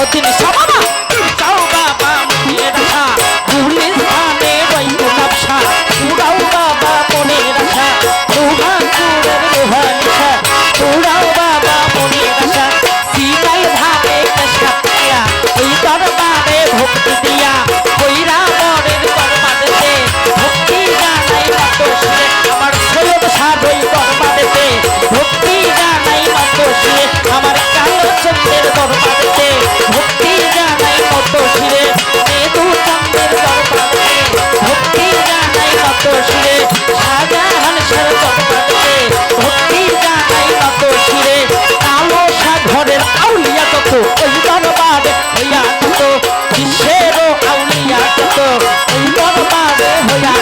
মতিন সমানা যাও বাবা মনের আশা পুলিশ থানে রইল ব্যবসা উড়াও বাবা মনের আশা লোহাপুরের লোহা নিশা উড়াও বাবা মনের আশা সিনাই ধারে কেশাতিয়া ওই দরবারে ভক্তি দিয়া কইরা বরের দরবারেতে ভক্তি জানাই মাতোষে আমার সৈয়দ সাহেব ওই দরবারেতে ভক্তি জানাই মাতোষে আমার কালো চন্দ্রের দরবারেতে ভক্তি জানাই মাতোষে মেদু চন্দ্রের দরবারেতে ভক্তি জানাই মাতোষে শাহজাহান শাহর দরবারেতে ভক্তি জানাই মাতোষে কালো সাগরের আউলিয়া কত ওই দরবারে হইয়া কত বিশ্বেরও আউলিয়া কত ওই দরবারে হইয়া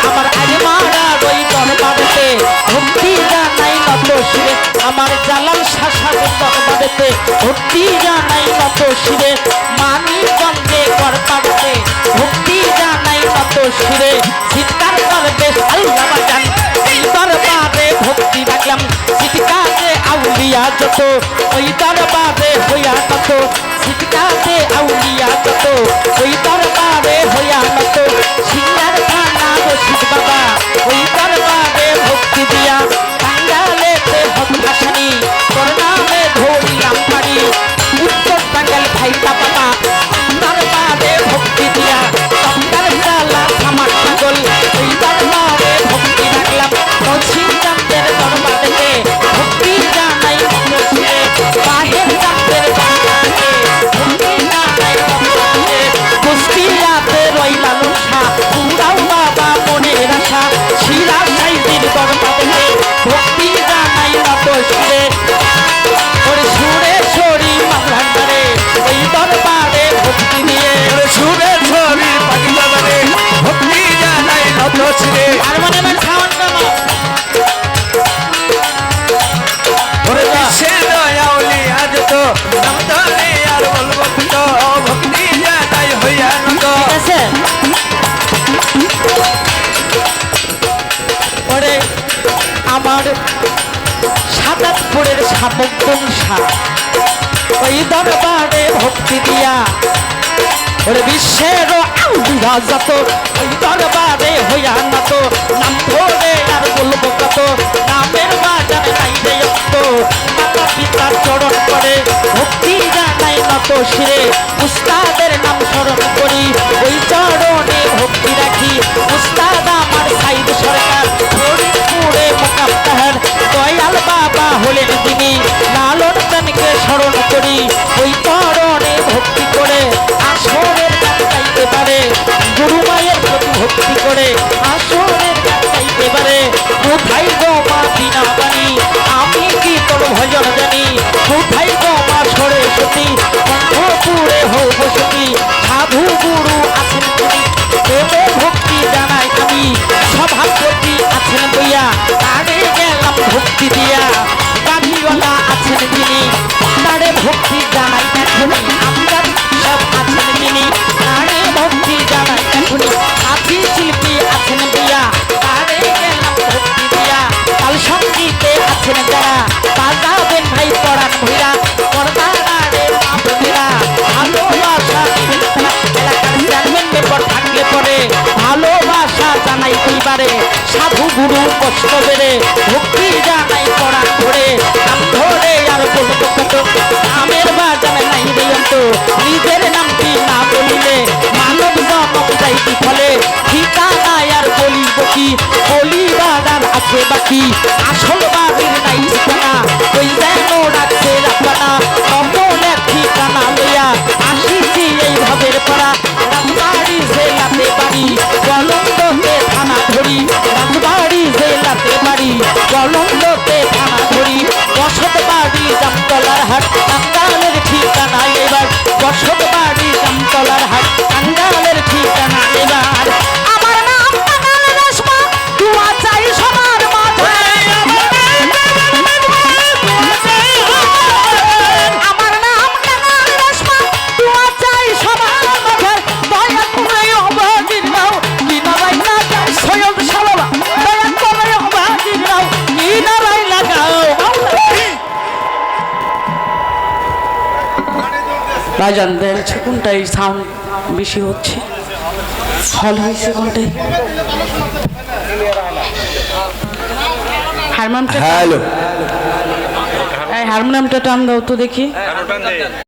আমার আজমারা ওই দরবারেতে ভক্তি জানাই মাতোষে আমার জালাল শাসাদের দরবারেতে ভক্তি জানাই মাতোষে মানিকগঞ্জে দরবারেতে ভক্তি জানাই মাতোষে চিৎকার করবে আল্লাহ বাজান এই দরবারে ভক্তি রাখলাম চিৎকারে আউলিয়া যত ওই দরবারে হইয়া কত চিৎকারে আউলিয়া যত ওই দরবারে হইয়া কত সিঙ্গার থানা রশিদ বাবা ওই দরবারে ভক্তি দিয়া বাঙ্গালেতে হতাশানি তোর নামে ধরিলাম পারি উত্তর বাঙ্গাল ভাইটা বাবা দরবারে ভক্তি দিয়া তমকার জালা আমার পাগল ওই দরবারে ভক্তি রাখলাম দক্ষিণ চাঁদের দরবারেতে ভক্তি জানাই মনুষ্যে বাহের চাঁদের দরবারে ভক্তি জানাই মনুষ্যে কুষ্টিয়াতে রইলা লুসা উড়াও বাবা মনের আশা শিরা সাইদির দরবারে ভক্তি জানাই মনুষ্যে ওরে সুরে সরি মাঝারে ওই দরবারে ভক্তি দিয়ে সুরে ছড়ি পাগলারে ভক্তি জানাই মনুষ্যে আর মনে মনে সাউন্ড নামা ওরে বিশ্বে দয়াউলি আজ তো নাম ধরে আর বলবো তো ভক্তি জানাই হইয়া নত ঠিক আছে ওরে আমার সাদাতপুরের সামগ্রংসা ওই দরবারে ভক্তি দিয়া ওরে বিশ্বের আউলিয়া যত ওই দরবারে হইয়া নত নাম ধরে আর বলবো কত নামের বাজার নাই রে অত মাতা পিতার চরণ করে ভক্তি জানাই নত শিরে উস্তাদের নাম স্মরণ করি ওই চরণে ভক্তি রাখি উস্তাদ আমার সাইদ সরকার ফরিদপুরে মোকাম দয়াল বাবা হলেন তিনি লালন চানকে স্মরণ করি ওই চরণে ভক্তি করে আসরের গান গাইতে পারে গুরু মায়ের প্রতি ভক্তি করে আসরের গান গাইতে পারে কোথায় গো মা বিনা বাণী আমি কি তোর ভজন জানি কোথায় গো মা সরস্বতী কণ্ঠপুরে হো বসতি সাধু গুরু আছেন তিনি প্রেমে ভক্তি জানাই আমি সভাপতি আছেন বইয়া তারে গেলাম ভক্তি দিয়া গাড়িওয়ালা আছেন তিনি তারে ভক্তি জানাই এখনই আমরা সব আছেন তিনি তারে ভক্তি জানাই এখনই সাথী শিল্পী আছেন বইয়া তারে গেলাম ভক্তি দিয়া কাল সঙ্গীতে আছেন যারা বাজাবেন ভাই পড়ান ভইরা পর্দারে আপনারা ভালোবাসা এলাকার চেয়ারম্যান মেম্বার থাকলে পরে ভালোবাসা জানাই পরিবারে সাধু গুরু কষ্ট বেড়ে ভক্তি জানাই পড়ান ধরে নাম ধরে আর বলবো কত নামের বাজানে নাই রে অন্ত নিজের নামটি না বলিলে মানব জনম যাইতি ফলে ঠিকানায় আর বলিব কি বলিবার আর আছে বাকি আসল বাড়ির নাই ঠিকানা ওই যেন রাখছে রাখবানা কমলের ঠিকানা লইয়া আসিছি এই ভাবের পাড়া রাজবাড়ি জেলাতে বাড়ি কলঙ্কতে থানা ধরি রাজবাড়ি জেলাতে বাড়ি কলঙ্কতে থানা ধরি বসত বাড়ি জামতলার হাট টাঙ্গালের ঠিকানা এবার বসত বাড়ি জামতলার হাট টাঙ্গালের ঠিকানা এবার আমার নাম টাঙ্গালের রেশমা দুয়া চাই সবার মাঝে ভাইজান দেখছে কোনটাই সাউন্ড বেশি হচ্ছে, ফল হয়েছে কোনটাই? হারমোনিয়ামটা হ্যালো হারমোনিয়ামটা টান দাও তো দেখি।